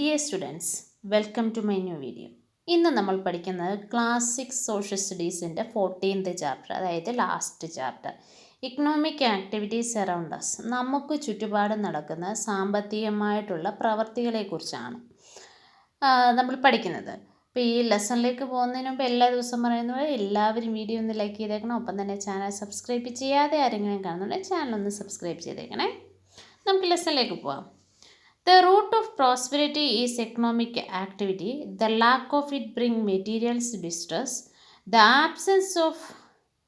Dear students, welcome to my new video. ഇന്ന് നമ്മൾ പഠിക്കുന്നത് ക്ലാസ് 6 സോഷ്യൽ സ്റ്റഡീസിൻ്റെ 14th ചാപ്റ്റർ, അതായത് last chapter, economic activities around us. നമുക്ക് ചുറ്റുപാടും നടക്കുന്ന സാമ്പത്തികമായിട്ടുള്ള പ്രവർത്തികളെക്കുറിച്ചാണ് നമ്മൾ പഠിക്കുന്നത്. അപ്പോൾ ഈ ലെസണിലേക്ക് പോകുന്നതിന് മുമ്പ് എല്ലാ ദിവസവും പറയുന്നത് എല്ലാവരും വീഡിയോ ഒന്ന് ലൈക്ക് ചെയ്തേക്കണം. ഒപ്പം തന്നെ ചാനൽ സബ്സ്ക്രൈബ് ചെയ്യാതെ ആരെങ്കിലും കാണുന്നുണ്ടെങ്കിൽ ചാനൽ ഒന്ന് സബ്സ്ക്രൈബ് ചെയ്തേക്കണേ. നമുക്ക് ലെസണിലേക്ക് പോവാം. The root of prosperity is economic activity. The lack of it brings materials distress. The absence of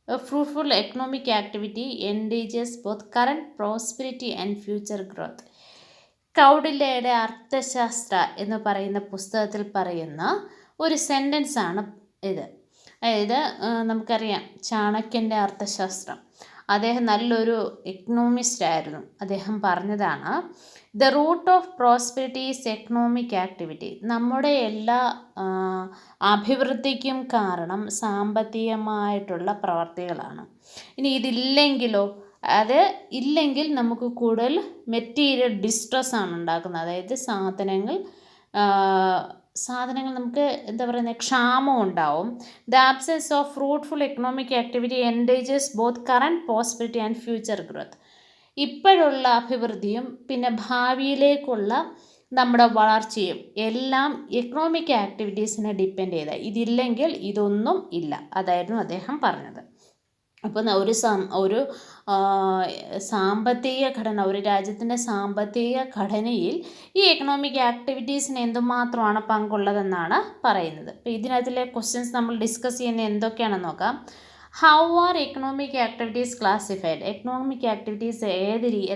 a fruitful economic activity endangers both current prosperity and future growth. കൗടില്യയുടെ Arthashastra എന്ന് പറയുന്ന പുസ്തകത്തിൽ പറയുന്ന ഒരു സെൻറ്റൻസ് ആണ് ഇത്. അതായത് നമുക്കറിയാം ചാണക്യൻ്റെ അർത്ഥശാസ്ത്രം, അദ്ദേഹം നല്ലൊരു എക്കണോമിസ്റ്റ് ആയിരുന്നു. അദ്ദേഹം പറഞ്ഞതാണ്, the root of prosperity is economic activity. നമ്മുടെ എല്ലാ അഭിവൃദ്ധിക്കും കാരണം സാമ്പത്തികമായിട്ടുള്ള പ്രവർത്തികളാണ്. ഇനി ഇതില്ലെങ്കിലോ, അത് ഇല്ലെങ്കിൽ നമുക്ക് കൂടുതൽ മെറ്റീരിയൽ ഡിസ്ട്രസ് ആണ് ഉണ്ടാക്കുന്നത്. അതായത് സാധനങ്ങൾ നമുക്ക് എന്താ പറയുന്നത്, ക്ഷാമം ഉണ്ടാവും. The absence of fruitful economic activity endangers both current prosperity and future growth. ഇപ്പോഴുള്ള അഭിവൃദ്ധിയും പിന്നെ ഭാവിയിലേക്കുള്ള നമ്മുടെ വളർച്ചയും എല്ലാം എക്കണോമിക് ആക്ടിവിറ്റീസിനെ ഡിപ്പെൻഡ് ചെയ്ത. ഇതില്ലെങ്കിൽ ഇതൊന്നും ഇല്ല. അതായിരുന്നു അദ്ദേഹം പറഞ്ഞത്. അപ്പോൾ ഒരു സാമ്പത്തിക ഘടന, ഒരു രാജ്യത്തിൻ്റെ സാമ്പത്തിക ഘടനയിൽ ഈ എക്കണോമിക് ആക്ടിവിറ്റീസിന് എന്തുമാത്രമാണ് പങ്കുള്ളതെന്നാണ് പറയുന്നത്. അപ്പോൾ ഇതിനകത്തിലെ ക്വസ്റ്റ്യൻസ് നമ്മൾ ഡിസ്കസ് ചെയ്യുന്ന എന്തൊക്കെയാണെന്ന് നോക്കാം. How are economic activities classified? Economic activities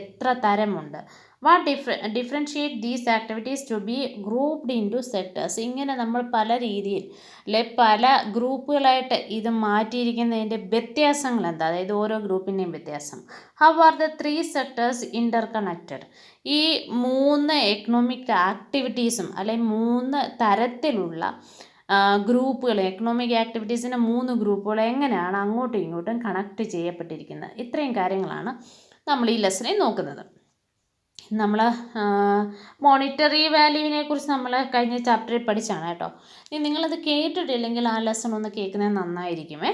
എത്ര തരമുണ്ട്? What differentiate these activities to be grouped into sectors? ഇങ്ങനെ നമ്മൾ പല രീതിയിൽ പല ഗ്രൂപ്പുകളായിട്ട് ഇത് മാറ്റിയിരിക്കുന്നതിൻ്റെ വ്യത്യാസങ്ങൾ എന്താ? അതായത് ഓരോ ഗ്രൂപ്പിൻ്റെയും വ്യത്യാസം. How are the 3 sectors inter connected? ഈ 3 എക്കണോമിക് ആക്ടിവിറ്റീസും അല്ലെങ്കിൽ 3 തരത്തിലുള്ള ഗ്രൂപ്പുകൾ, എക്കണോമിക് ആക്ടിവിറ്റീസിൻ്റെ 3 ഗ്രൂപ്പുകൾ എങ്ങനെയാണ് അങ്ങോട്ടും ഇങ്ങോട്ടും കണക്ട് ചെയ്യപ്പെട്ടിരിക്കുന്നത്? ഇത്രയും കാര്യങ്ങളാണ് നമ്മൾ ഈ ലെസണിൽ നോക്കുന്നത്. നമ്മൾ മോണിറ്ററി വാല്യൂവിനെ കുറിച്ച് നമ്മൾ കഴിഞ്ഞ ചാപ്റ്ററിൽ പഠിച്ചാണ് കേട്ടോ. ഇനി നിങ്ങളത് കേട്ടിട്ടില്ലെങ്കിൽ ആ ലെസൺ ഒന്ന് കേൾക്കുന്നത് നന്നായിരിക്കുമേ.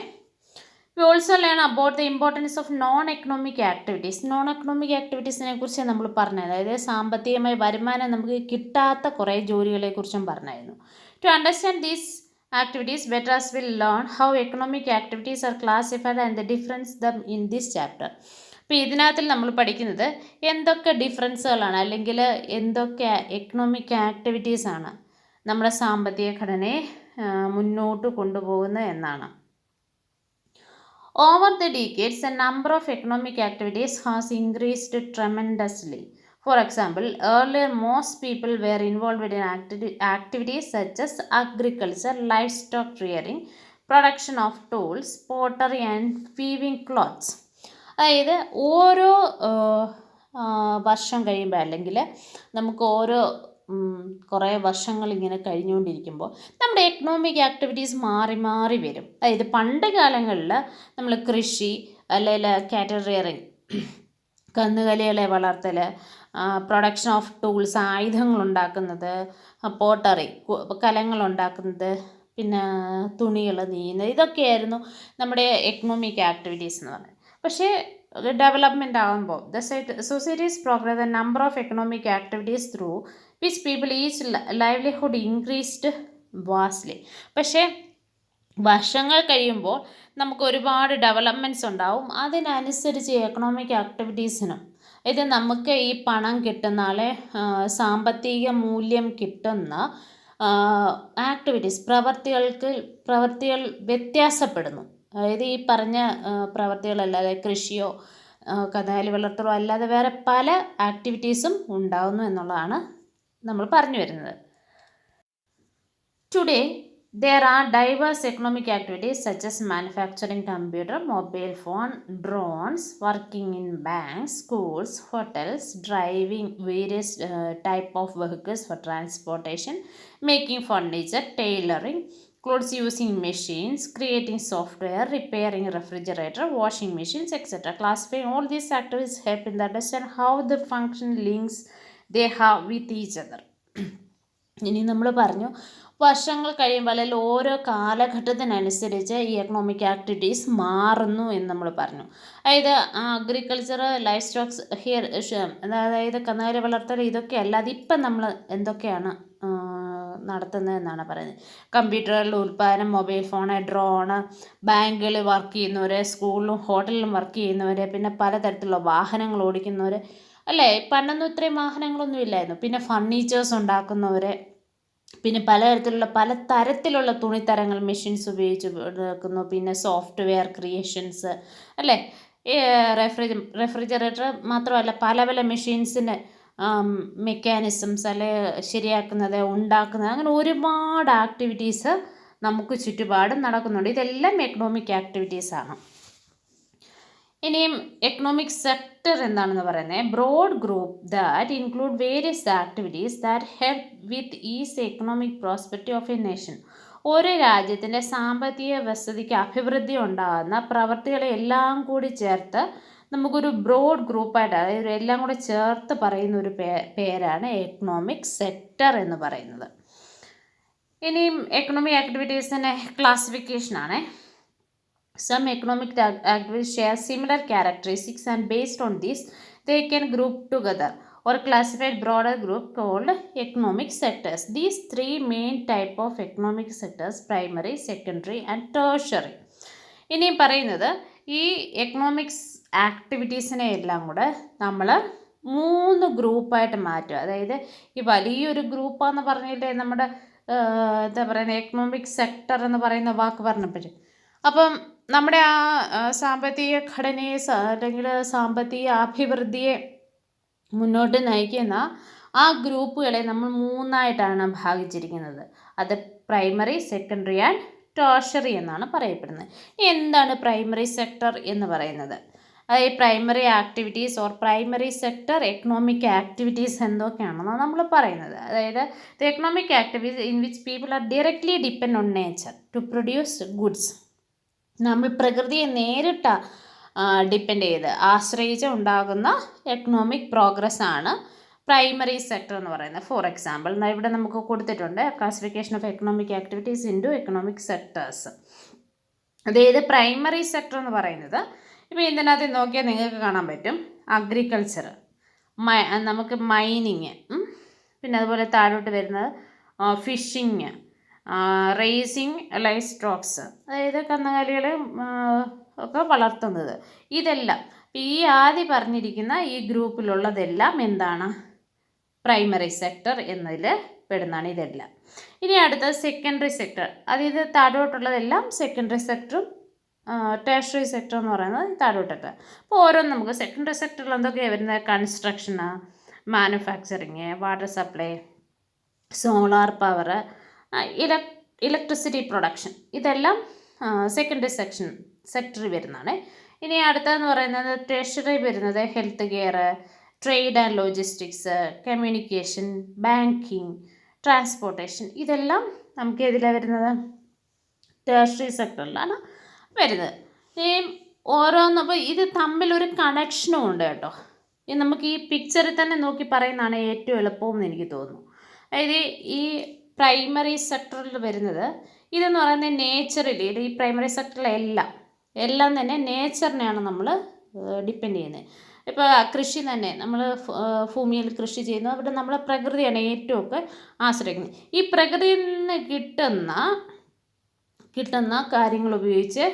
We also learn about the importance of non economic activities. Non economic ആക്ടിവിറ്റീസിനെ കുറിച്ച് നമ്മൾ പറഞ്ഞത്, അതായത് സാമ്പത്തികമായി വരുമാനം നമുക്ക് കിട്ടാത്ത കുറേ ജോലികളെക്കുറിച്ചും പറഞ്ഞായിരുന്നു. To understand these activities, better us will learn how economic activities are classified and the difference them in this chapter. അപ്പോൾ ഇതിനകത്തിൽ നമ്മൾ പഠിക്കുന്നത് എന്തൊക്കെ ഡിഫറൻസുകളാണ് അല്ലെങ്കിൽ എന്തൊക്കെ എക്കണോമിക് ആക്ടിവിറ്റീസാണ് നമ്മുടെ സാമ്പത്തിക ഘടനയെ മുന്നോട്ട് കൊണ്ടുപോകുന്നത് എന്നാണ്. Over the decades, the number of economic activities has increased tremendously. For example, earlier most people were involved in activities such as agriculture, livestock rearing, production of tools, pottery and weaving cloths. അതായത് ഓരോ വർഷം കഴിയുമ്പോൾ അല്ലെങ്കിൽ നമുക്ക് കുറേ വർഷങ്ങൾ ഇങ്ങനെ കഴിഞ്ഞുകൊണ്ടിരിക്കുമ്പോൾ നമ്മുടെ എക്കണോമിക് ആക്ടിവിറ്റീസ് മാറി മാറി വരും. അതായത് പണ്ട് കാലങ്ങളിൽ നമ്മൾ കൃഷി അല്ലെങ്കിൽ കാറ്റൽ റിയറിങ്, കന്നുകാലികളെ വളർത്തൽ, പ്രൊഡക്ഷൻ ഓഫ് ടൂൾസ്, ആയുധങ്ങളുണ്ടാക്കുന്നത്, പോട്ടറി, കലങ്ങളുണ്ടാക്കുന്നത്, പിന്നെ തുണികൾ നെയ്യുന്നത്, ഇതൊക്കെയായിരുന്നു നമ്മുടെ എക്കണോമിക് ആക്ടിവിറ്റീസ് എന്ന് പറയുന്നത്. പക്ഷേ ഡെവലപ്മെൻ്റ് ആകുമ്പോൾ societies progress, the number of economic activities through which people each livelihood increased vastly. പക്ഷേ വർഷങ്ങൾ കഴിയുമ്പോൾ നമുക്ക് ഒരുപാട് ഡെവലപ്മെൻറ്റ്സ് ഉണ്ടാവും. അതിനനുസരിച്ച് എക്കണോമിക് ആക്ടിവിറ്റീസിനും ഇത് നമുക്ക് ഈ പണം കിട്ടുന്ന സാമ്പത്തിക മൂല്യം കിട്ടുന്ന ആക്ടിവിറ്റീസ് പ്രവർത്തികൾ വ്യത്യാസപ്പെടുന്നു. അതായത് ഈ പറഞ്ഞ പ്രവർത്തികളല്ലാതെ കൃഷിയോ കന്നുകാലി വളർത്തലോ അല്ലാതെ വേറെ പല ആക്ടിവിറ്റീസും ഉണ്ടാകുന്നു എന്നുള്ളതാണ് നമ്മൾ പറഞ്ഞു വരുന്നത്. Today there are diverse economic activities such as manufacturing, computer, mobile phone, drones, working in banks, schools, hotels, driving various type of vehicles for transportation, making furniture, tailoring, clothes using machines, creating software, repairing refrigerator, washing machines, etc. Classifying all these activities help in understand how the function links they have with each other. ഇനി നമ്മൾ പറഞ്ഞു വർഷങ്ങൾ കഴിയുമ്പോൾ അല്ലെങ്കിൽ ഓരോ കാലഘട്ടത്തിനനുസരിച്ച് ഈ economic activities മാറുന്നു എന്ന് നമ്മൾ പറഞ്ഞു. അതായത് അഗ്രികൾച്ചർ, ലൈഫ് സ്റ്റോക്സ് ഹിയർ, അതായത് കന്നുകാലി വളർത്തൽ, ഇതൊക്കെ അല്ലാതെ ഇപ്പം നമ്മൾ എന്തൊക്കെയാണ് നടത്തുന്നതെന്നാണ് പറയുന്നത്. കമ്പ്യൂട്ടറുകളുടെ ഉൽപ്പാദനം, മൊബൈൽ ഫോണ്, ഡ്രോണ്, ബാങ്കുകളിൽ വർക്ക് ചെയ്യുന്നവർ, സ്കൂളിലും ഹോട്ടലിലും വർക്ക് ചെയ്യുന്നവർ, പിന്നെ പലതരത്തിലുള്ള വാഹനങ്ങൾ ഓടിക്കുന്നവർ, അല്ലേ? പണ്ടൊന്നും ഇത്രയും വാഹനങ്ങളൊന്നും ഇല്ലായിരുന്നു. പിന്നെ ഫർണിച്ചേഴ്സ് ഉണ്ടാക്കുന്നവർ, പിന്നെ പല തരത്തിലുള്ള തുണിത്തരങ്ങൾ മെഷീൻസ് ഉപയോഗിച്ച് ഉണ്ടാക്കുന്നു. പിന്നെ സോഫ്റ്റ്വെയർ ക്രിയേഷൻസ്, അല്ലേ? റെഫ്രിജറേറ്റർ മാത്രമല്ല, പല മെഷീൻസിൻ്റെ മെക്കാനിസംസ്, അല്ലെ ശരിയാക്കുന്നത്, ഉണ്ടാക്കുന്നത്, അങ്ങനെ ഒരുപാട് ആക്ടിവിറ്റീസ് നമുക്ക് ചുറ്റുപാടും നടക്കുന്നുണ്ട്. ഇതെല്ലാം എക്കണോമിക് ആക്ടിവിറ്റീസാണ്. ഇനിയും എക്കണോമിക് സെക്ടർ എന്താണെന്ന് പറയുന്നത്, broad group that include various activities that help with is economic prospect of a nation. ഒരു രാജ്യത്തിൻ്റെ സാമ്പത്തിക വ്യവസ്ഥയ്ക്ക് അഭിവൃദ്ധി ഉണ്ടാകുന്ന പ്രവൃത്തികളെ എല്ലാം കൂടി ചേർത്ത് നമുക്കൊരു ബ്രോഡ് ഗ്രൂപ്പായിട്ട്, അതായത് എല്ലാം കൂടെ ചേർത്ത് പറയുന്ന ഒരു പേരാണ് എക്കണോമിക് സെക്ടർ എന്ന് പറയുന്നത്. ഇനിയും economic ആക്ടിവിറ്റീസിൻ്റെ ക്ലാസിഫിക്കേഷനാണ്. Some economic activities share similar characteristics, and based on this, they can group together or classified broader group called economic sectors. These three main type of economic sectors: primary, secondary and tertiary. ഇനി പറയുന്നത് ഈ economics ആക്ടിവിറ്റീസിനെ എല്ലാം കൂടെ നമ്മൾ 3 ഗ്രൂപ്പായിട്ട് മാറ്റുക. അതായത് ഈ വലിയൊരു ഗ്രൂപ്പാന്ന് പറഞ്ഞില്ലേ നമ്മുടെ എന്താ പറയുന്നത്, എക്കണോമിക് സെക്ടർ എന്ന് പറയുന്ന വാക്ക് പറഞ്ഞപ്പോഴും, അപ്പം നമ്മുടെ ആ സാമ്പത്തിക ഘടനയെ അല്ലെങ്കിൽ സാമ്പത്തിക അഭിവൃദ്ധിയെ മുന്നോട്ട് നയിക്കുന്ന ആ ഗ്രൂപ്പുകളെ നമ്മൾ 3ആയിട്ടാണ് ഭാഗിച്ചിരിക്കുന്നത്. അത് പ്രൈമറി, സെക്കൻഡറി ആൻഡ് ടേർഷറി എന്നാണ് പറയപ്പെടുന്നത്. എന്താണ് പ്രൈമറി സെക്ടർ എന്ന് പറയുന്നത്? അതായത് primary activities or primary sector economic activities എന്തൊക്കെയാണെന്നാണ് നമ്മൾ പറയുന്നത്. അതായത് the economic activities in which people are directly depend on nature to produce goods. നമ്മൾ പ്രകൃതിയെ നേരിട്ട് ഡിപ്പെൻഡ് ചെയ്ത് ആശ്രയിച്ച് ഉണ്ടാകുന്ന എക്കണോമിക് പ്രോഗ്രസ് ആണ് പ്രൈമറി സെക്ടർ എന്ന് പറയുന്നത്. ഫോർ എക്സാമ്പിൾ ഇവിടെ നമുക്ക് കൊടുത്തിട്ടുണ്ട് classification of economic activities into economic sectors. അതായത് പ്രൈമറി സെക്ടർ എന്ന് പറയുന്നത് ഇപ്പോൾ ഇതിനകത്ത് നോക്കിയാൽ നിങ്ങൾക്ക് കാണാൻ പറ്റും. അഗ്രികൾച്ചർ, നമുക്ക് മൈനിങ്, പിന്നെ അതുപോലെ താഴോട്ട് വരുന്നത് ഫിഷിങ്, റേസിങ് ലൈഫ് സ്റ്റോക്സ്, അതായത് കന്നുകാലികൾ ഒക്കെ വളർത്തുന്നത്. ഇതെല്ലാം ഈ ആദ്യം പറഞ്ഞിരിക്കുന്ന ഈ ഗ്രൂപ്പിലുള്ളതെല്ലാം എന്താണ്? പ്രൈമറി സെക്ടർ എന്നതിൽ പെടുന്നതാണ് ഇതെല്ലാം. ഇനി അടുത്തത് സെക്കൻഡറി സെക്ടർ. അതായത് താഴോട്ടുള്ളതെല്ലാം സെക്കൻഡറി സെക്ടറും ടേർഷറി സെക്ടർ എന്ന് പറയുന്നത് താഴോട്ടൊക്കെ. അപ്പോൾ ഓരോന്നും നമുക്ക് സെക്കൻഡറി സെക്ടറിൽ എന്തൊക്കെയാണ് വരുന്നത്? Construction, manufacturing, water supply, solar power, electricity production, ഇതെല്ലാം സെക്കൻഡറി സെക്ടറിൽ വരുന്നതാണ്. ഇനി അടുത്തതെന്ന് പറയുന്നത് ടേർഷറി വരുന്നത് health care, trade and logistics, communication, banking, transportation, ഇതെല്ലാം നമുക്ക് ഏതിലാണ് വരുന്നത്? ടേർഷറി സെക്ടറിലാണ് വരുന്നത്. ഇനി ഓരോന്നപ്പോൾ ഇത് തമ്മിലൊരു കണക്ഷനും ഉണ്ട് കേട്ടോ. ഇത് നമുക്ക് ഈ പിക്ചറിൽ തന്നെ നോക്കി പറയുന്നതാണ് ഏറ്റവും എളുപ്പമെന്ന് എനിക്ക് തോന്നുന്നു. അതായത് ഈ പ്രൈമറി സെക്ടറിൽ വരുന്നത് ഇതെന്ന് പറയുന്നത് നേച്ചറിൽ, ഈ പ്രൈമറി സെക്ടറിലെല്ലാം തന്നെ നേച്ചറിനെയാണ് നമ്മൾ ഡിപ്പെൻഡ് ചെയ്യുന്നത്. ഇപ്പോൾ കൃഷി തന്നെ നമ്മൾ ഭൂമിയിൽ കൃഷി ചെയ്യുന്നു, അവിടെ നമ്മൾ പ്രകൃതിയാണ് ഏറ്റവും ഒക്കെ ആശ്രയിക്കുന്നത്. ഈ പ്രകൃതിയിൽ നിന്ന് കിട്ടുന്ന കാര്യങ്ങൾ ഉപയോഗിച്ച്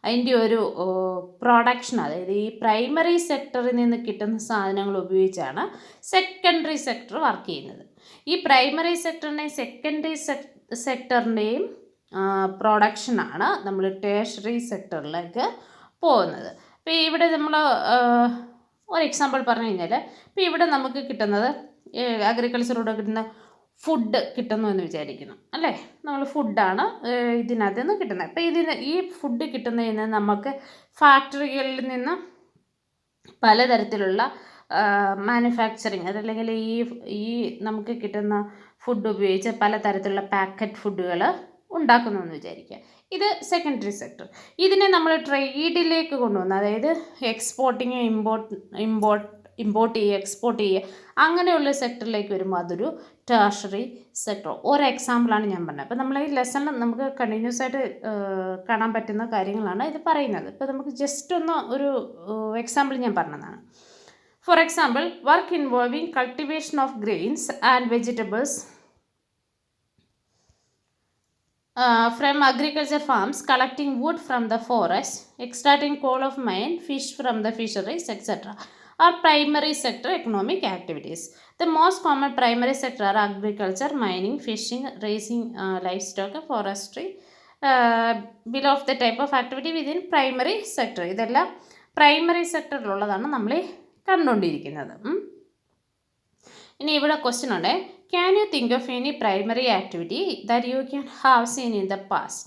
അതിൻ്റെ ഒരു പ്രൊഡക്ഷൻ, അതായത് ഈ പ്രൈമറി സെക്ടറിൽ നിന്ന് കിട്ടുന്ന സാധനങ്ങൾ ഉപയോഗിച്ചാണ് സെക്കൻഡറി സെക്ടർ വർക്ക് ചെയ്യുന്നത്. ഈ പ്രൈമറി സെക്ടറിൻ്റെയും സെക്കൻഡറി സെക്ടറിൻ്റെയും പ്രൊഡക്ഷനാണ് നമ്മൾ ടേർഷറി സെക്ടറിലേക്ക് പോകുന്നത്. ഇപ്പോൾ ഇവിടെ നമ്മൾ ഒരു എക്സാമ്പിൾ പറഞ്ഞു കഴിഞ്ഞാൽ, ഇപ്പോൾ ഇവിടെ നമുക്ക് കിട്ടുന്നത് അഗ്രികൾച്ചറിലൂടെ കിട്ടുന്ന ഫുഡ് കിട്ടുന്നു എന്ന് വിചാരിക്കുന്നു, അല്ലേ? നമ്മൾ ഫുഡാണ് ഇതിനകത്ത് നിന്ന് കിട്ടുന്നത്. അപ്പോൾ ഈ ഫുഡ് കിട്ടുന്നതിന് നമുക്ക് ഫാക്ടറികളിൽ നിന്ന് പലതരത്തിലുള്ള മാനുഫാക്ചറിങ്, അതല്ലെങ്കിൽ ഈ നമുക്ക് കിട്ടുന്ന ഫുഡ് ഉപയോഗിച്ച് പലതരത്തിലുള്ള പാക്കറ്റ് ഫുഡുകൾ ഉണ്ടാക്കുന്നു എന്ന് വിചാരിക്കുക. ഇത് സെക്കൻഡറി സെക്ടർ. ഇതിനെ നമ്മൾ ട്രേഡിലേക്ക് കൊണ്ടുവന്നു, അതായത് എക്സ്പോർട്ടിങ് ഇമ്പോർട്ട് ചെയ്യുക, എക്സ്പോർട്ട് ചെയ്യുക, അങ്ങനെയുള്ള സെക്ടറിലേക്ക് വരുമ്പോൾ അതൊരു ടെർഷറി സെക്ടർ. ഒരു എക്സാമ്പിളാണ് ഞാൻ പറഞ്ഞത്. അപ്പോൾ നമ്മൾ ഈ ലെസണിൽ നമുക്ക് കണ്ടിന്യൂസ് ആയിട്ട് കാണാൻ പറ്റുന്ന കാര്യങ്ങളാണ് ഇത് പറയുന്നത്. ഇപ്പോൾ നമുക്ക് ജസ്റ്റ് ഒന്ന് ഒരു എക്സാമ്പിൾ ഞാൻ പറഞ്ഞതാണ്. For example, work involving cultivation of grains and vegetables from agriculture farms, collecting wood from the forest, extracting coal of mine, fish from the fisheries, etc. are primary sector economic activities. The most common primary sector are agriculture, mining, fishing, raising livestock, forestry. Below of the type of activity within primary sector. ഇതെല്ലാം primary സെക്ടറിലുള്ളതാണ് നമ്മൾ കണ്ടുകൊണ്ടിരിക്കുന്നത്. ഇനി ഇവിടെ question ഉണ്ട്. Can you think of any primary activity that you can have seen in the past?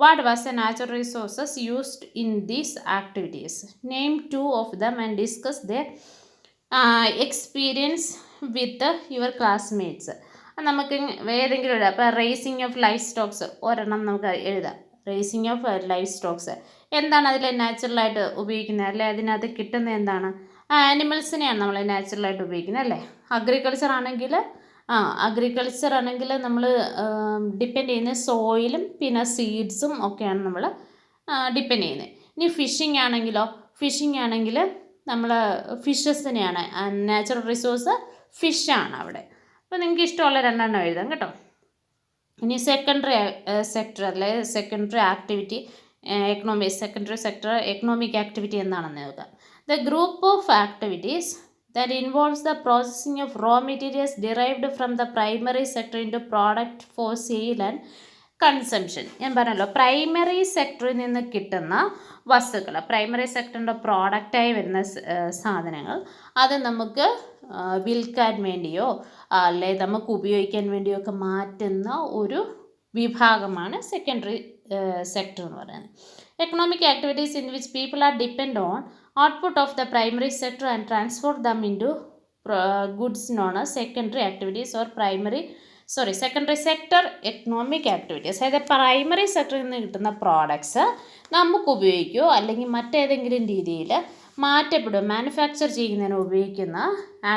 What was the natural resources used in these activities? Name 2 of them and discuss their experience with your classmates. നമുക്ക് ഏതെങ്കിലും എഴുതാം. അപ്പോൾ racing of life Stokes ഒരെണ്ണം നമുക്ക് എഴുതാം. Racing of life Stokes എന്താണ് അതിൽ നാച്ചുറലായിട്ട് ഉപയോഗിക്കുന്നത്, അല്ലെ അതിനകത്ത് കിട്ടുന്നത് എന്താണ്? ആനിമൽസിനെയാണ് നമ്മൾ നാച്ചുറലായിട്ട് ഉപയോഗിക്കുന്നത്, അല്ലേ? അഗ്രികൾച്ചർ ആണെങ്കിൽ നമ്മൾ ഡിപ്പെൻഡ് ചെയ്യുന്ന സോയിലും പിന്നെ സീഡ്സും ഒക്കെയാണ് നമ്മൾ ഡിപ്പെൻഡ് ചെയ്യുന്നത്. ഇനി ഫിഷിംഗ് ആണെങ്കിൽ നമ്മൾ ഫിഷസിനെയാണ്, നാച്ചുറൽ റിസോഴ്സ് ഫിഷാണ് അവിടെ. അപ്പോൾ നിങ്ങൾക്ക് ഇഷ്ടമുള്ള 2 എണ്ണം എഴുതാം കേട്ടോ. ഇനി സെക്കൻഡറി സെക്ടർ അല്ലെ secondary activity secondary sector economic activity എന്താണെന്ന് നോക്കാം. The group of activities that involves the processing of raw materials derived from the primary sector into product for sale and consumption. ഞാൻ പറഞ്ഞല്ലോ, പ്രൈമറി സെക്ടറിൽ നിന്ന് കിട്ടുന്ന വസ്തുക്കൾ, primary സെക്ടറിൻ്റെ പ്രോഡക്റ്റായി വരുന്ന സാധനങ്ങൾ അത് നമുക്ക് വിൽക്കാൻ വേണ്ടിയോ അല്ലെ നമുക്ക് ഉപയോഗിക്കാൻ വേണ്ടിയോ ഒക്കെ മാറ്റുന്ന ഒരു വിഭാഗമാണ് സെക്കൻഡറി സെക്ടർ എന്ന് പറയുന്നത്. Economic activities in which people R depend on output of the primary sector and transfer them into goods known as secondary activities or secondary sector economic activities. അതായത് പ്രൈമറി സെക്ടറിൽ നിന്ന് കിട്ടുന്ന പ്രോഡക്ട്സ് നമുക്ക് ഉപയോഗിക്കുകയോ അല്ലെങ്കിൽ മറ്റേതെങ്കിലും രീതിയിൽ മാറ്റപ്പെടുകയോ മാനുഫാക്ചർ ചെയ്യുന്നതിന് ഉപയോഗിക്കുന്ന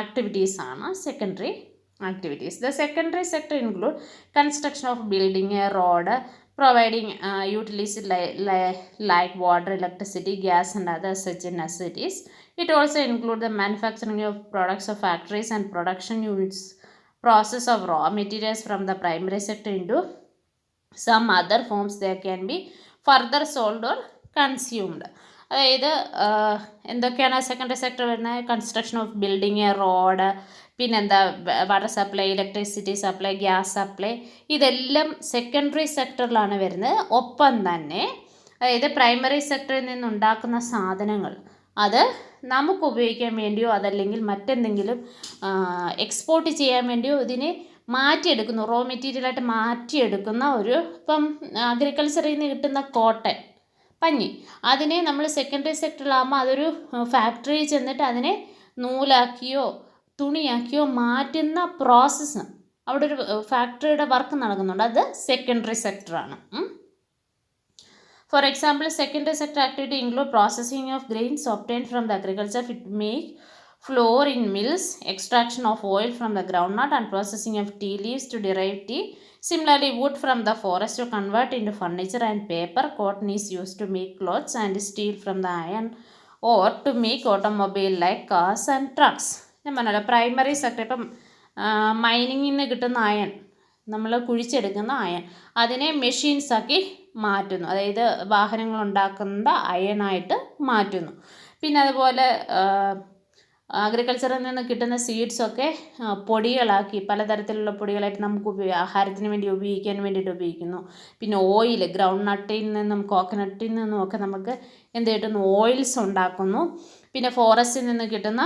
ആക്ടിവിറ്റീസാണ് secondary activities. The secondary sector include construction of building, a road, providing utilities like water, electricity, gas and other such necessities. It also includes the manufacturing of products of factories and production units, process of raw materials from the primary sector into some other forms they can be further sold or consumed. അതായത് എന്തൊക്കെയാണ് secondary sector വരുന്നത്? Construction of building, road, പിന്നെന്താ water supply, electricity supply, gas supply, ഇതെല്ലാം secondary സെക്ടറിലാണ് വരുന്നത്. ഒപ്പം തന്നെ അതായത് primary സെക്ടറിൽ നിന്നുണ്ടാക്കുന്ന സാധനങ്ങൾ അത് നമുക്ക് ഉപയോഗിക്കാൻ വേണ്ടിയോ അതല്ലെങ്കിൽ മറ്റെന്തെങ്കിലും എക്സ്പോർട്ട് ചെയ്യാൻ വേണ്ടിയോ ഇതിനെ മാറ്റിയെടുക്കുന്നു, റോ മെറ്റീരിയലായിട്ട് മാറ്റിയെടുക്കുന്ന ഒരു, ഇപ്പം അഗ്രികൾച്ചറിൽ നിന്ന് കിട്ടുന്ന കോട്ടൺ, പഞ്ഞി, അതിനെ നമ്മൾ സെക്കൻഡറി സെക്ടറിലാകുമ്പോൾ അതൊരു ഫാക്ടറിയിൽ ചെന്നിട്ട് അതിനെ നൂലാക്കിയോ തുണിയാക്കിയോ മാറ്റുന്ന പ്രോസസ്സ്, അവിടെ ഒരു ഫാക്ടറിയുടെ വർക്ക് നടക്കുന്നുണ്ട്, അത് secondary സെക്ടറാണ്. For example, secondary sector activity include processing of grains obtained from the agriculture to make flour in mills, extraction of oil from the groundnut and processing of tea leaves to derive tea. Similarly, wood from the forest to convert into furniture and paper. Cotton is used to make clothes and steel from the iron ore to make automobile like cars and trucks. ഞാൻ പറഞ്ഞല്ലോ primary sector, ഇപ്പം മൈനിങ്ങിൽ നിന്ന് കിട്ടുന്ന iron, നമ്മൾ കുഴിച്ചെടുക്കുന്ന iron, അതിനെ മെഷീൻസാക്കി മാറ്റുന്നു, അതായത് വാഹനങ്ങൾ ഉണ്ടാക്കുന്ന അയണായിട്ട് മാറ്റുന്നു. പിന്നെ അതുപോലെ അഗ്രികൾച്ചറിൽ നിന്ന് കിട്ടുന്ന സീഡ്സൊക്കെ പൊടികളാക്കി പലതരത്തിലുള്ള പൊടികളായിട്ട് നമുക്ക് ആഹാരത്തിന് വേണ്ടി ഉപയോഗിക്കാൻ വേണ്ടിയിട്ട് ഉപയോഗിക്കുന്നു. പിന്നെ ഓയിൽ, ഗ്രൗണ്ട് നട്ടിൽ നിന്നും കോക്കനട്ടിൽ നിന്നും ഒക്കെ നമുക്ക് എന്ത് കിട്ടുന്നു? ഓയിൽസ് ഉണ്ടാക്കുന്നു. പിന്നെ ഫോറസ്റ്റിൽ നിന്ന് കിട്ടുന്ന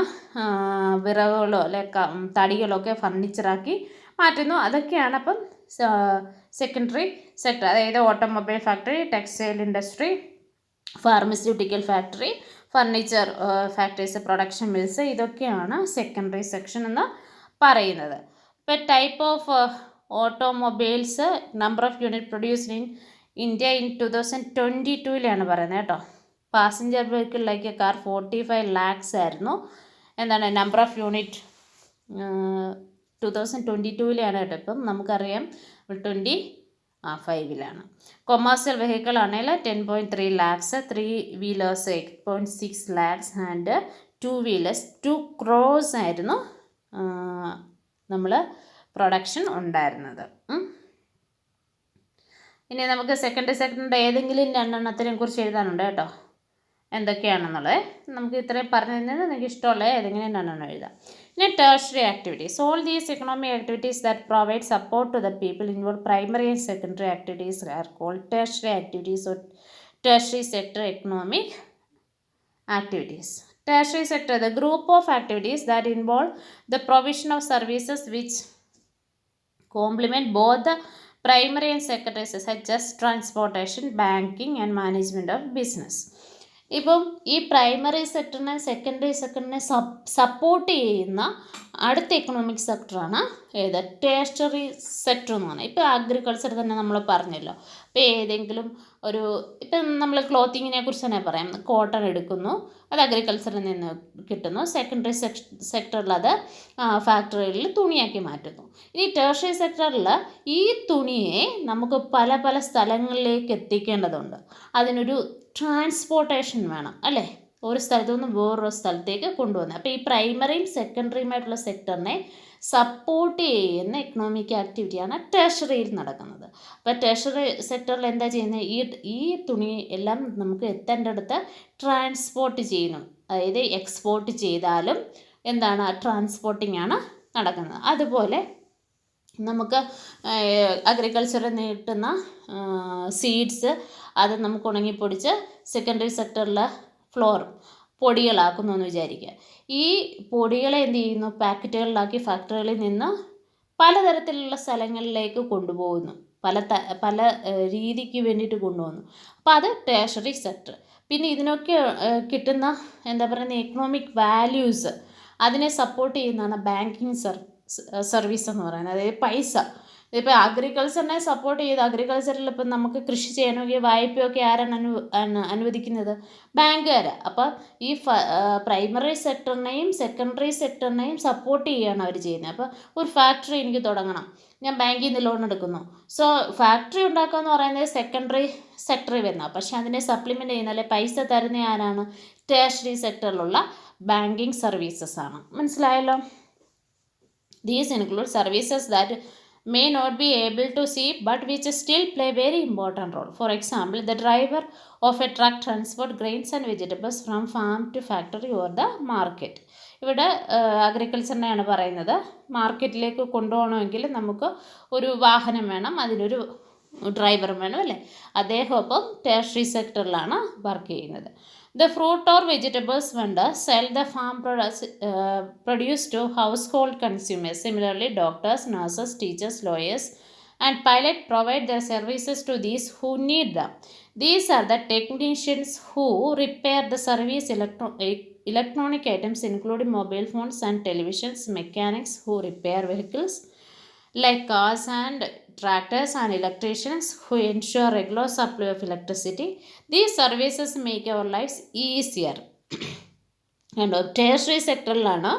വിറകുകളോ അല്ലെ തടികളൊക്കെ ഫർണിച്ചറാക്കി മാറ്റുന്നു. അതൊക്കെയാണ് അപ്പം സെക്കൻഡറി സെക്ടർ. അതായത് automobile factory, textile industry, pharmaceutical factory, furniture factories, production mills, ഇതൊക്കെയാണ് സെക്കൻഡറി സെക്ഷൻ എന്ന് പറയുന്നത്. ഇപ്പോൾ type of automobiles, number of unit produced in India in 2022 പറയുന്നത് കേട്ടോ. പാസഞ്ചർ വെഹിക്കിളിലേക്ക് കാർ 45 lakhs ആയിരുന്നു. എന്താണ് നമ്പർ ഓഫ് യൂണിറ്റ് 2022-ലാണ് കേട്ടോ. ഇപ്പം നമുക്കറിയാം 25-ലാണ്. കൊമേഴ്സ്യൽ വെഹിക്കിൾ ആണെങ്കിൽ 10.3 lakhs, 3 wheelers 8.6 lakhs and 2 wheelers 2 crores ആയിരുന്നു നമ്മൾ പ്രൊഡക്ഷൻ ഉണ്ടായിരുന്നത്. ഇനി നമുക്ക് സെക്കൻഡ് ഏതെങ്കിലും രണ്ടെണ്ണത്തിനെ കുറിച്ച് എഴുതാനുണ്ട് കേട്ടോ, എന്തൊക്കെയാണെന്നുള്ളത്. നമുക്ക് ഇത്രയും പറഞ്ഞു തന്നത് നിങ്ങൾക്ക് ഇഷ്ടമുള്ള ഏതെങ്കിലും രണ്ടെണ്ണം എഴുതാം. ഇനി tertiary activities. All these economic activities that provide support to the people involve primary and secondary activities are called tertiary activities or tertiary sector economic activities. Tertiary sector, the group of activities that involve the provision of services which complement both the primary and secondary such as transportation, banking and management of business. ഇപ്പം ഈ primary സെക്ടറിനെ secondary സെക്ടറിനെ support ചെയ്യുന്ന അടുത്ത economic സെക്ടറാണ് ഏത്? Tertiary sector എന്ന് പറഞ്ഞാൽ. ഇപ്പോൾ agriculture തന്നെ നമ്മൾ പറഞ്ഞല്ലോ. ഇപ്പോൾ ഏതെങ്കിലും ഇപ്പം നമ്മൾ ക്ലോത്തിങ്ങിനെ കുറിച്ച് തന്നെ പറയാം. കോട്ടൺ എടുക്കുന്നു, അത് അഗ്രികൾച്ചറിൽ നിന്ന് കിട്ടുന്നു. സെക്കൻഡറി സെക്ടറിൽ അത് ഫാക്ടറികളിൽ തുണിയാക്കി മാറ്റുന്നു. ഇനി ടേർഷ്യറി സെക്ടറിൽ ഈ തുണിയെ നമുക്ക് പല പല സ്ഥലങ്ങളിലേക്ക് എത്തിക്കേണ്ടതുണ്ട്. അതിനൊരു ട്രാൻസ്പോർട്ടേഷൻ വേണം അല്ലേ, ഒരു സ്ഥലത്തു നിന്ന് വേറൊരു സ്ഥലത്തേക്ക് കൊണ്ടുവന്നത്. അപ്പോൾ ഈ പ്രൈമറിയും സെക്കൻഡറിയുമായിട്ടുള്ള സെക്ടറിനെ സപ്പോർട്ട് ചെയ്യുന്ന എക്കണോമിക് ആക്ടിവിറ്റിയാണ് ടേർഷ്യറിയിൽ നടക്കുന്നത്. അപ്പോൾ ടേർഷ്യറി സെക്ടറിൽ എന്താ ചെയ്യുന്നത്? ഈ തുണി എല്ലാം നമുക്ക് എത്തേണ്ടടുത്ത് ട്രാൻസ്പോർട്ട് ചെയ്യുന്നു. അതായത് എക്സ്പോർട്ട് ചെയ്താലും എന്താണ്, ട്രാൻസ്പോർട്ടിംഗ് ആണ് നടക്കുന്നത്. അതുപോലെ നമുക്ക് അഗ്രികൾച്ചറിൽ നിന്ന് കിട്ടുന്ന സീഡ്സ് അത് നമുക്ക് ഉണങ്ങിപ്പൊടിച്ച് സെക്കൻഡറി സെക്ടറിൽ പൊടികളാക്കുന്നു എന്ന് വിചാരിക്കുക. ഈ പൊടികളെ എന്ത് ചെയ്യുന്നു? പാക്കറ്റുകളിലാക്കി ഫാക്ടറികളിൽ നിന്ന് പലതരത്തിലുള്ള സ്ഥലങ്ങളിലേക്ക് കൊണ്ടുപോകുന്നു. പല രീതിക്ക് വേണ്ടിയിട്ട് കൊണ്ടുപോകുന്നു. അപ്പോൾ അത് ടേർഷ്യറി സെക്ടർ. പിന്നെ ഇതിനൊക്കെ കിട്ടുന്ന എന്താ പറയുക എക്കണോമിക് വാല്യൂസ് അതിനെ സപ്പോർട്ട് ചെയ്യുന്നതാണ് ബാങ്കിങ് സർവീസ് എന്ന് പറയുന്നത്. അതായത് പൈസ. ഇപ്പോൾ അഗ്രികൾച്ചറിനെ സപ്പോർട്ട് ചെയ്ത് അഗ്രികൾച്ചറിൽ ഇപ്പം നമുക്ക് കൃഷി ചെയ്യണമെങ്കിൽ വായ്പയൊക്കെ ആരാണ് അനുവദിക്കുന്നത്? ബാങ്കുകാർ. അപ്പോൾ ഈ പ്രൈമറി സെക്ടറിനെയും സെക്കൻഡറി സെക്ടറിനെയും സപ്പോർട്ട് ചെയ്യുകയാണ് അവർ ചെയ്യുന്നത്. അപ്പോൾ ഒരു ഫാക്ടറി എനിക്ക് തുടങ്ങണം, ഞാൻ ബാങ്കിൽ നിന്ന് ലോൺ എടുക്കുന്നു. സോ ഫാക്ടറി ഉണ്ടാക്കുക എന്ന് പറയുന്നത് സെക്കൻഡറി സെക്ടറിൽ വരുന്ന, പക്ഷേ അതിനെ സപ്ലിമെൻറ്റ് ചെയ്യുന്ന അല്ലെ പൈസ തരുന്ന ആരാണ്? ടേർഷ്യറി സെക്ടറിലുള്ള ബാങ്കിങ് സർവീസസ് ആണ്. മനസ്സിലായല്ലോ? These include services that may not be able to see but which still play very important role. For example, the driver of a truck transport grains and vegetables from farm to factory or the market. ഇവിടെ അഗ്രികൾച്ചറിനെയാണ് പറയുന്നത്. മാർക്കറ്റിലേക്ക് കൊണ്ടുപോകണമെങ്കിൽ നമുക്ക് ഒരു വാഹനം വേണം, അതിനൊരു driver വേണം അല്ലേ. അദ്ദേഹം അപ്പം ടേർഷ്യറി സെക്ടറിലാണ് വർക്ക് ചെയ്യുന്നത്. The fruit or vegetables vendors sell the farm produce to household consumers. Similarly, doctors, nurses, teachers, lawyers, and pilots provide their services to these who need them. These are the technicians who repair the service electronic items including mobile phones and televisions, mechanics who repair vehicles like cars and tractors, and electricians who ensure regular supply of electricity. These services make our lives easier. And tertiary സെക്ടറിലാണ്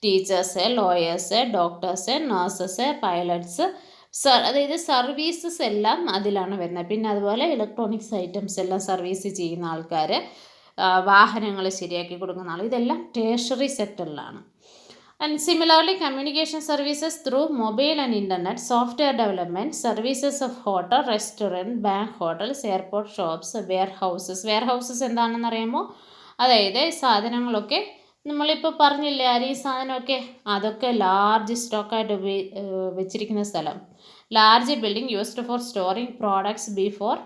teachers, lawyers, doctors, nurses, pilots, അതായത് services എല്ലാം അതിലാണ് വരുന്നത്. പിന്നെ അതുപോലെ electronics items എല്ലാം service ചെയ്യുന്ന ആൾക്കാർ, വാഹനങ്ങൾ ശരിയാക്കി കൊടുക്കുന്ന ആൾ, ഇതെല്ലാം tertiary സെക്ടറിലാണ്. And similarly, communication services through mobile and internet, software development, services of hotel, restaurant, bank, hotels, airport, shops, warehouses എന്താണെന്ന് അറിയാമോ? അതായത് സാധനങ്ങളൊക്കെ നമ്മളിപ്പോൾ പറഞ്ഞില്ലേ, അരി സാധനമൊക്കെ അതൊക്കെ ലാർജ് സ്റ്റോക്കായിട്ട് വെച്ചിരിക്കുന്ന സ്ഥലം. Large building used for storing products before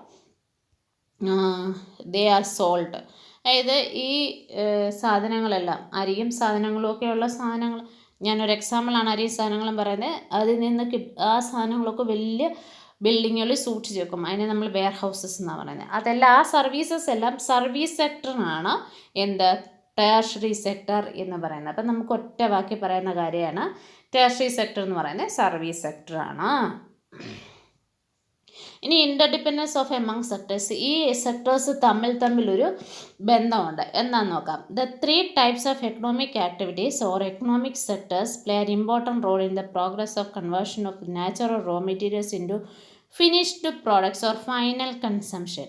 they are sold. അതായത് ഈ സാധനങ്ങളെല്ലാം അരിയും സാധനങ്ങളും ഒക്കെയുള്ള സാധനങ്ങൾ, ഞാനൊരു എക്സാമ്പിളാണ് അരിയും സാധനങ്ങളും പറയുന്നത്. അതിൽ നിന്ന് ആ സാധനങ്ങളൊക്കെ വലിയ ബിൽഡിങ്ങുകളിൽ സൂക്ഷിച്ച് വെക്കും. അതിനെ നമ്മൾ വെയർ ഹൗസസ് എന്നാണ് പറയുന്നത്. അതെല്ലാം ആ സർവീസസ് എല്ലാം സർവീസ് സെക്ടറിനാണ് എന്ത്? ടേർഷ്യറി സെക്ടർ എന്ന് പറയുന്നത്. അപ്പം നമുക്ക് ഒറ്റ വാക്കി പറയുന്ന കാര്യമാണ് ടേർഷ്യറി സെക്ടർ എന്ന് പറയുന്നത് സർവീസ് സെക്ടറാണ്. ഇനി ഇൻ്റർഡിപ്പെൻഡൻസ് ഓഫ് എമംഗ് സെക്ടേഴ്സ്, ഈ സെക്ടേഴ്സ് തമ്മിലൊരു ബന്ധമുണ്ട് എന്നാന്ന് നോക്കാം. The 3 types of economic activities or economic sectors play an important role in the progress of conversion of natural raw materials into finished products or final consumption.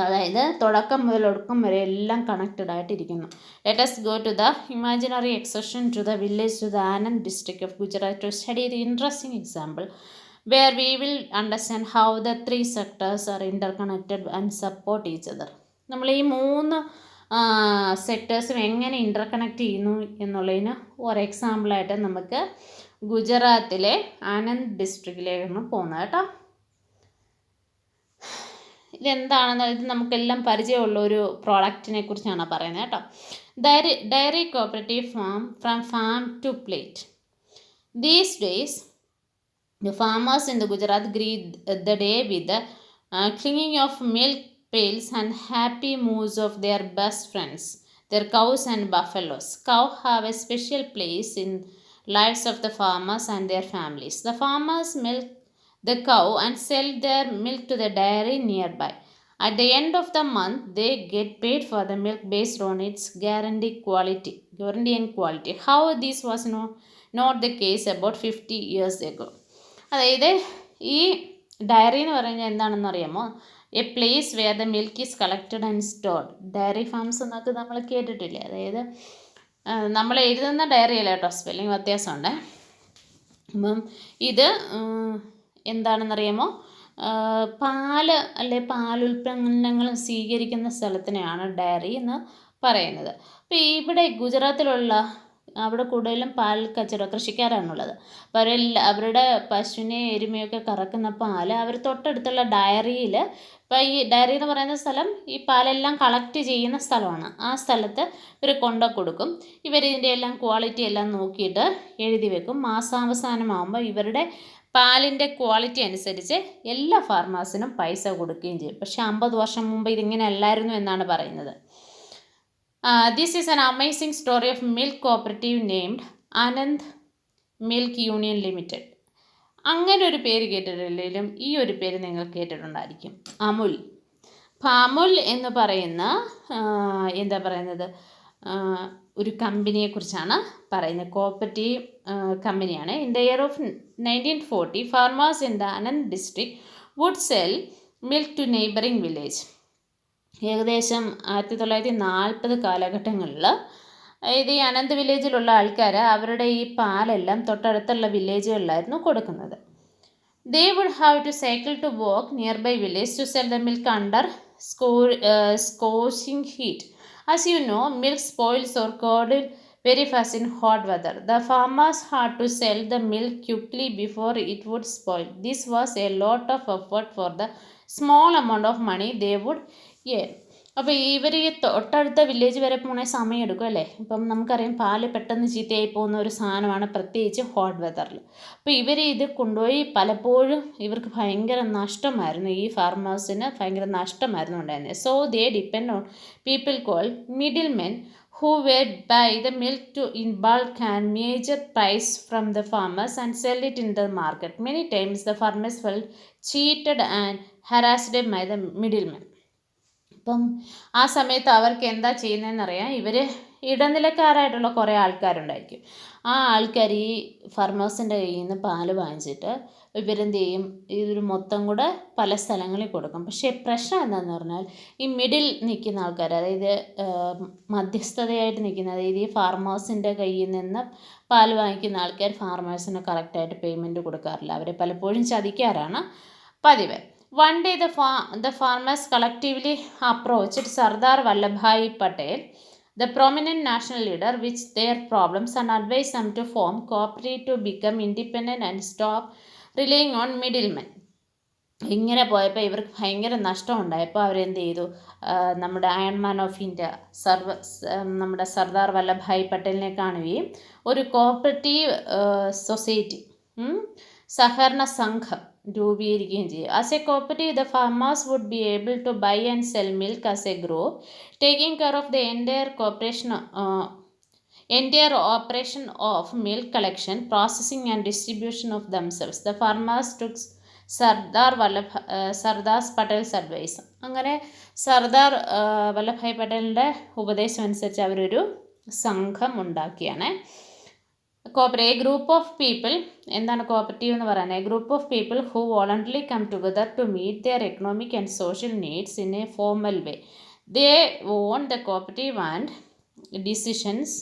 അതായത് തുടക്കം മുതൽ ഒടുക്കം വരെ എല്ലാം കണക്റ്റഡ് ആയിട്ടിരിക്കുന്നു. Let us go to the imaginary excursion to the village to the Anand district of Gujarat to study the interesting example where we will understand how the 3 sectors are interconnected and support each other. നമ്മൾ ഈ 3 സെക്ടേഴ്സും എങ്ങനെ ഇൻ്റർകണക്ട് ചെയ്യുന്നു എന്നുള്ളതിന് ഒരു എക്സാമ്പിളായിട്ട് നമുക്ക് ഗുജറാത്തിലെ ആനന്ദ് ഡിസ്ട്രിക്റ്റിലേക്കാണ് പോകുന്നത് കേട്ടോ. ഇതെന്താണെന്ന് ഇത് നമുക്കെല്ലാം പരിചയമുള്ള ഒരു പ്രോഡക്റ്റിനെ കുറിച്ചാണ് പറയുന്നത് കേട്ടോ. Dairy cooperative farm from farm to plate. These days the farmers in the Gujarat greet the day with the clinging of milk pails and happy moos of their best friends, their cows and buffaloes. Cows have a special place in lives of the farmers and their families. The farmers milk the cow and sell their milk to the dairy nearby. At the end of the month, they get paid for the milk based on its guarantee and quality. How this was not the case about 50 years ago. അതായത് ഈ diary എന്ന് പറയുന്നത് എന്താണെന്ന് അറിയാമോ? A place where the milk is collected and stored. Dairy farms എന്നൊക്കെ നമ്മൾ കേട്ടിട്ടില്ലേ? അതായത് നമ്മൾ എഴുതുന്ന ഡയറി അല്ല കേട്ടോ, സ്പെല്ലിംഗ് വ്യത്യാസമുണ്ട്. അപ്പം ഇത് എന്താണെന്നറിയാമോ? പാല് അല്ലെ പാലുൽപ്പന്നങ്ങൾ സ്വീകരിക്കുന്ന സ്ഥലത്തിനെയാണ് ഡയറി എന്ന് പറയുന്നത്. അപ്പോൾ ഇവിടെ ഗുജറാത്തിലുള്ള അവിടെ കൂടുതലും പാൽ കച്ചവട കൃഷിക്കാരാണുള്ളത്. അപ്പോൾ അവരുടെ പശുവിനെ എരുമയൊക്കെ കറക്കുന്ന പാൽ അവർ തൊട്ടടുത്തുള്ള ഡയറിയിൽ, ഇപ്പോൾ ഈ ഡയറി എന്ന് പറയുന്ന സ്ഥലം ഈ പാലെല്ലാം കളക്ട് ചെയ്യുന്ന സ്ഥലമാണ്. ആ സ്ഥലത്ത് ഇവർ കൊണ്ടു കൊടുക്കും. ഇവരിതിൻ്റെ എല്ലാം ക്വാളിറ്റി എല്ലാം നോക്കിയിട്ട് എഴുതി വെക്കും. മാസാവസാനമാകുമ്പോൾ ഇവരുടെ പാലിൻ്റെ ക്വാളിറ്റി അനുസരിച്ച് എല്ലാ ഫാർമേഴ്സിനും പൈസ കൊടുക്കുകയും ചെയ്യും. പക്ഷേ 50 വർഷം മുമ്പ് ഇതിങ്ങനെ അല്ലായിരുന്നു എന്നാണ് പറയുന്നത്. This is an amazing story of milk cooperative named Anand Milk Union Limited. അങ്ങനെ ഒരു പേര് കേട്ടിട്ടില്ലെങ്കിലും ഈ ഒരു പേര് നിങ്ങൾ കേട്ടിട്ടുണ്ടായിരിക്കും, അമുൽ. അപ്പോൾ അമുൽ എന്ന് പറയുന്ന എന്താ പറയുന്നത് ഒരു കമ്പനിയെക്കുറിച്ചാണ് പറയുന്നത്. കോപ്പറേറ്റീവ് കമ്പനിയാണ്. In the year of 1940 farmers in the Anand district would sell milk to neighbouring village. ഏകദേശം 1940 കാലഘട്ടങ്ങളിൽ ഇത് ഈ അനന്ത് വില്ലേജിലുള്ള ആൾക്കാർ അവരുടെ ഈ പാലെല്ലാം തൊട്ടടുത്തുള്ള വില്ലേജുകളിലായിരുന്നു കൊടുക്കുന്നത്. They would have to cycle to walk nearby village to sell the milk under scorching heat. As you know, milk spoils or curdle very fast in hot weather. The farmers had to sell the milk quickly before it would spoil. This was a lot of effort for the small amount of money they would earn. അപ്പോൾ ഇവർ ഈ തൊട്ടടുത്ത village വരെ പോകണ സമയം എടുക്കും അല്ലേ? ഇപ്പം നമുക്കറിയാം പാല് പെട്ടെന്ന് ചീത്തയായി പോകുന്ന ഒരു സാധനമാണ്, പ്രത്യേകിച്ച് ഹോട്ട് വെതറിൽ. അപ്പോൾ ഇവർ ഇത് കൊണ്ടുപോയി പലപ്പോഴും ഇവർക്ക് ഭയങ്കര നഷ്ടമായിരുന്നു, ഈ ഫാർമേഴ്സിന് ഭയങ്കര നഷ്ടമായിരുന്നു ഉണ്ടായിരുന്നത്. So they depend on people call middle men who would buy the milk in bulk and major price from the farmers and sell it in the market. Many times the farmers felt cheated and harassed by the middlemen. അപ്പം ആ സമയത്ത് അവർക്ക് എന്താ ചെയ്യുന്നതെന്നറിയാം, ഇവർ ഇടനിലക്കാരായിട്ടുള്ള കുറേ ആൾക്കാരുണ്ടായിരിക്കും. ആ ആൾക്കാർ ഈ ഫാർമേഴ്സിൻ്റെ കയ്യിൽ നിന്ന് പാല് വാങ്ങിച്ചിട്ട് ഇവരെന്ത് ചെയ്യും, ഇതൊരു മൊത്തം കൂടെ പല സ്ഥലങ്ങളിൽ കൊടുക്കും. പക്ഷേ പ്രശ്നം എന്താണെന്ന് പറഞ്ഞാൽ ഈ മിഡിൽ നിൽക്കുന്ന ആൾക്കാർ, അതായത് മധ്യസ്ഥതയായിട്ട് നിൽക്കുന്ന, അതായത് ഈ ഫാർമേഴ്സിൻ്റെ കയ്യിൽ നിന്ന് പാല് വാങ്ങിക്കുന്ന ആൾക്കാർ ഫാർമേഴ്സിന് കറക്റ്റായിട്ട് പേയ്മെൻറ്റ് കൊടുക്കാറില്ല. അവരെ പലപ്പോഴും ചതിക്കാറാണ് പതിവ്. One day the farmers collectively approached Sardar Vallabhbhai Patel, the prominent national leader, with their problems and advised them to form cooperative to become independent and stop relying on middlemen. ഇങ്ങനെ പോയപ്പോൾ ഇവർക്ക് ഭയങ്കര നഷ്ടം ഉണ്ടായപ്പോൾ അവരെന്ത് ചെയ്തു, നമ്മുടെ അയൺ മാൻ ഓഫ് ഇന്ത്യ നമ്മുടെ സർദാർ വല്ലഭായ് പട്ടേലിനെ കാണുകയും ഒരു കോപ്പറേറ്റീവ് സൊസൈറ്റി, സഹകരണ സംഘം രൂപീകരിക്കുകയും ചെയ്യും. As a cooperative the farmers would be able to buy and sell milk as a group, taking care of the entire operation of milk collection, processing and distribution of themselves. The farmers took Sardar Patel's advice. അങ്ങനെ സർദാർ വല്ലഭായ് പട്ടേലിൻ്റെ ഉപദേശം അനുസരിച്ച് അവരൊരു സംഘം ഉണ്ടാക്കിയാണ്. A group of people, എന്താണ് cooperative എന്ന് പറയുന്നത്? A group of people who voluntarily come together to meet their economic and social needs in a formal way. They own the cooperative and decisions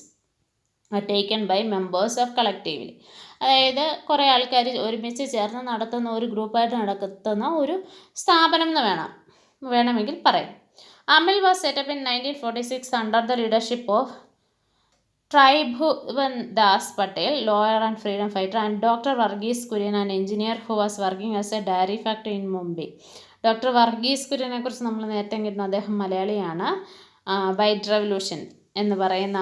taken by members of collectively. അതായത് കുറേ ആൾക്കാർ ഒരുമിച്ച് ചേർന്ന് നടത്തുന്ന ഒരു ഗ്രൂപ്പായിട്ട് നടത്തുന്ന ഒരു സ്ഥാപനം എന്ന് വേണമെങ്കിൽ പറയാം. Amul was set up 1946 under the leadership of Tribhuvan Das Patel, lawyer and freedom fighter, and Dr. Varghese Kurian, an engineer who was working as a dairy factory in Mumbai. Doctor Varghese കുര്യനെ കുറിച്ച് നമ്മൾ നേരത്തെ കിട്ടുന്ന അദ്ദേഹം മലയാളിയാണ്. വൈറ്റ് റെവല്യൂഷൻ എന്ന് പറയുന്ന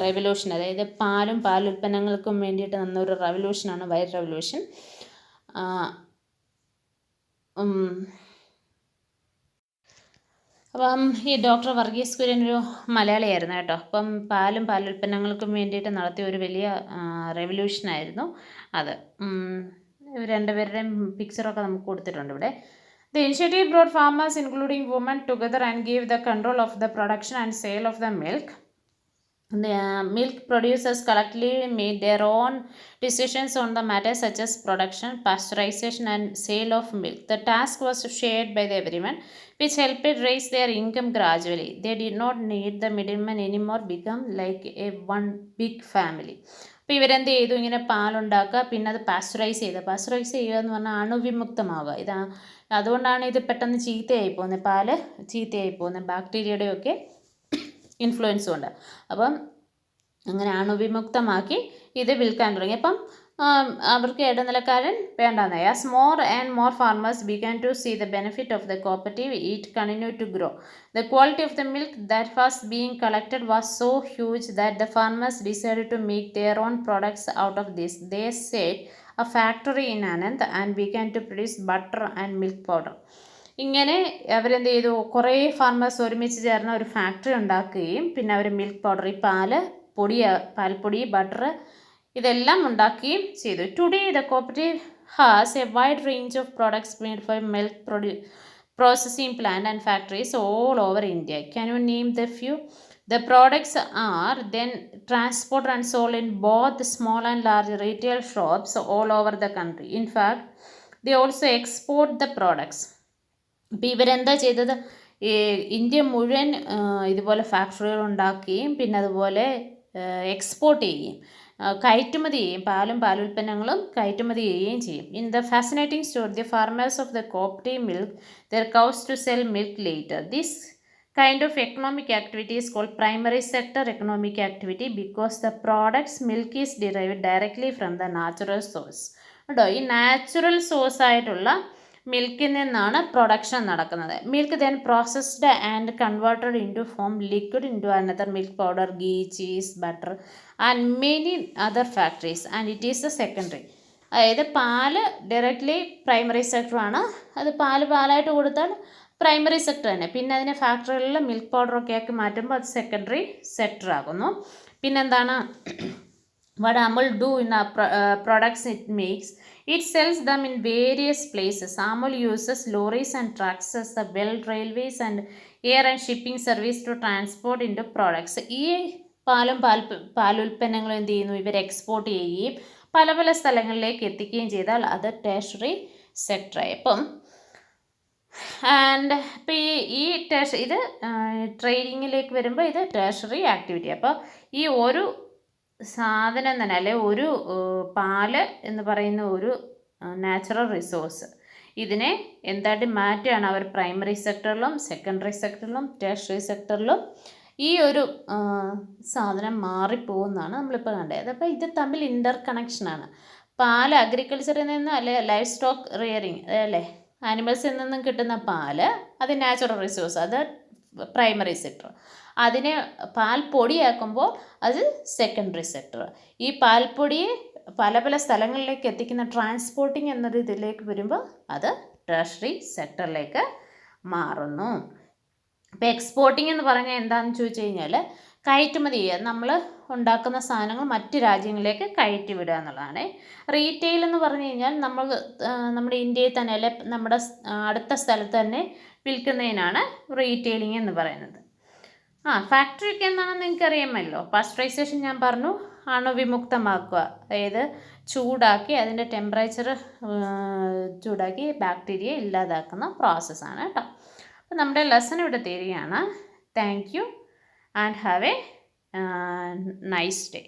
revolution, അതായത് പാലുൽപ്പന്നങ്ങൾക്കും വേണ്ടിയിട്ട് നടന്നൊരു റെവല്യൂഷനാണ് വൈറ്റ് റെവല്യൂഷൻ. അപ്പം ഈ ഡോക്ടർ വർഗീസ് കുര്യൻ ഒരു മലയാളിയായിരുന്നു കേട്ടോ. അപ്പം പാലുൽപ്പന്നങ്ങൾക്കും വേണ്ടിയിട്ട് നടത്തിയ ഒരു വലിയ റെവല്യൂഷനായിരുന്നു അത്. രണ്ടുപേരുടെയും പിക്ചറൊക്കെ നമുക്ക് കൊടുത്തിട്ടുണ്ട് ഇവിടെ. The initiative brought farmers, including women, together and gave the control of the production and sale of the milk. The milk producers collectively made their own decisions on the matters such as production, pasteurization and sale of milk. The task was shared by everyone, which helped raise their income gradually. They did not need the middleman anymore, become like a one big family. അപ്പോൾ ഇവരെന്ത് ചെയ്തു? ഇങ്ങനെ പാലുണ്ടാക്കുക, പിന്നെ അത് pasteurise ചെയ്യുക എന്ന് പറഞ്ഞാൽ അണുവിമുക്തമാവുക. അതുകൊണ്ടാണ് ഇത് പെട്ടെന്ന് ചീത്തയായി പോകുന്നത്, പാല് ചീത്തയായി പോകുന്നത്, ബാക്ടീരിയയുടെയൊക്കെ ഇൻഫ്ലുവൻസ് കൊണ്ട്. അപ്പം അങ്ങനെ അണുവിമുക്തമാക്കി ഇത് വിൽക്കാൻ തുടങ്ങി. അപ്പം അവർക്ക് ഇടനിലക്കാരൻ വേണ്ടെന്നായി. As more and more farmers began to see the benefit of the cooperative, it continue to grow. The quality of the milk that was being collected was so huge that the farmers decided to make their own products out of this. They set a factory in Anand and began to produce butter and milk powder. ഇങ്ങനെ അവരെന്ത് ചെയ്തു? കുറേ farmers ഒരുമിച്ച് ചേർന്ന് ഒരു factory ഉണ്ടാക്കുകയും പിന്നെ അവർ milk powder, ഈ പാൽപ്പൊടി, ബട്ടർ ഇതെല്ലാം ഉണ്ടാക്കുകയും ചെയ്തു. Today the cooperative has A wide range of products made for milk processing plant and factories all over India. Can you name the few? The products are then transported and sold in both small and large retail shops all over the country. In fact, they also export the products. ഇപ്പോൾ ഇവരെന്താ ചെയ്തത്? India മുഴുവൻ ഇതുപോലെ ഫാക്ടറികൾ ഉണ്ടാക്കുകയും പിന്നെ അതുപോലെ export ചെയ്യുകയും കയറ്റുമതി ചെയ്യും. പാലുൽപ്പന്നങ്ങളും കയറ്റുമതി ചെയ്യുകയും ചെയ്യും. In the fascinating story, the farmers of the cooperative milk their cows to sell milk later. This kind of economic activity is called primary sector economic activity because the product's milk is derived directly from the natural source. കേട്ടോ, ഈ natural source ആയിട്ടുള്ള മിൽക്കിൽ നിന്നാണ് production നടക്കുന്നത്. Milk then processed and converted into form liquid into another milk powder, ghee, cheese, butter and many other factories and it is the secondary. അതായത് പാല് directly primary സെക്ടറാണ്. അത് പാലായിട്ട് കൊടുത്താൽ primary sector തന്നെ. പിന്നെ അതിനെ ഫാക്ടറികളിൽ മിൽക്ക് പൗഡറൊക്കെ ആക്കി മാറ്റുമ്പോൾ അത് സെക്കൻഡറി സെക്ടർ ആകുന്നു. പിന്നെന്താണ്? what Amul do in the products it makes? It sells them in various places. Amul uses lorries and trucks as the railways and air and shipping service to transport into products. ഈ പാലുൽപ്പന്നങ്ങളും എന്ത് ചെയ്യുന്നു? ഇവർ export ചെയ്യുകയും പല സ്ഥലങ്ങളിലേക്ക് എത്തിക്കുകയും ചെയ്താൽ അത് ടേഷറി സെക്ടറായി. അപ്പം ആൻഡ് ഇപ്പോൾ ഇത് ട്രേഡിങ്ങിലേക്ക് വരുമ്പോൾ ഇത് ടേഷറി ആക്ടിവിറ്റി. അപ്പോൾ ഈ ഒരു സാധനം തന്നെ, അല്ലെ ഒരു പാല് എന്ന് പറയുന്ന ഒരു നാച്ചുറൽ റിസോഴ്സ്, ഇതിനെ എന്തായിട്ട് മാറ്റുകയാണ് അവർ പ്രൈമറി സെക്ടറിലും സെക്കൻഡറി സെക്ടറിലും ടേഷറി സെക്ടറിലും ഈ ഒരു സാധനം മാറിപ്പോകുന്നതാണ് നമ്മളിപ്പോൾ കണ്ടത്. അപ്പോൾ ഇത് തമ്മിൽ ഇൻ്റർ കണക്ഷനാണ്. പാല് അഗ്രികൾച്ചറിൽ നിന്ന് അല്ലെ ലൈഫ് സ്റ്റോക്ക് റിയറിങ് അല്ലേ, ആനിമൽസിൽ നിന്നും കിട്ടുന്ന പാല് അത് നാച്ചുറൽ റിസോഴ്സ്, അത് പ്രൈമറി സെക്ടർ. അതിനെ പാൽപ്പൊടിയാക്കുമ്പോൾ അത് സെക്കൻഡറി സെക്ടർ. ഈ പാൽപ്പൊടിയെ പല സ്ഥലങ്ങളിലേക്ക് എത്തിക്കുന്ന ട്രാൻസ്പോർട്ടിങ് എന്നൊരു ഇതിലേക്ക് വരുമ്പോൾ അത് ടേഷറി സെക്ടറിലേക്ക് മാറുന്നു. ഇപ്പോൾ എക്സ്പോർട്ടിംഗ് എന്ന് പറഞ്ഞാൽ എന്താണെന്ന് ചോദിച്ചു കഴിഞ്ഞാൽ കയറ്റുമതി ചെയ്യുക. നമ്മൾ ഉണ്ടാക്കുന്ന സാധനങ്ങൾ മറ്റ് രാജ്യങ്ങളിലേക്ക് കയറ്റി വിടുക എന്നുള്ളതാണ്. റീറ്റെയിൽ എന്ന് പറഞ്ഞു കഴിഞ്ഞാൽ നമ്മുടെ ഇന്ത്യയിൽ തന്നെ അല്ലെ നമ്മുടെ അടുത്ത സ്ഥലത്ത് തന്നെ വിൽക്കുന്നതിനാണ് റീറ്റെയിലിംഗ് എന്ന് പറയുന്നത്. ഫാക്ടറിക്ക് എന്താണെന്ന് നിങ്ങൾക്കറിയാമല്ലോ. പാസ്ചറൈസേഷൻ ഞാൻ പറഞ്ഞു, അണുവിമുക്തമാക്കുക, അതായത് ചൂടാക്കി അതിൻ്റെ ടെമ്പറേച്ചർ ചൂടാക്കി ബാക്ടീരിയ ഇല്ലാതാക്കുന്ന പ്രോസസ്സാണ് കേട്ടോ. അപ്പോൾ നമ്മുടെ ലെസൺ ഇവിടെ തീരുകയാണ്. Thank you and have A nice day.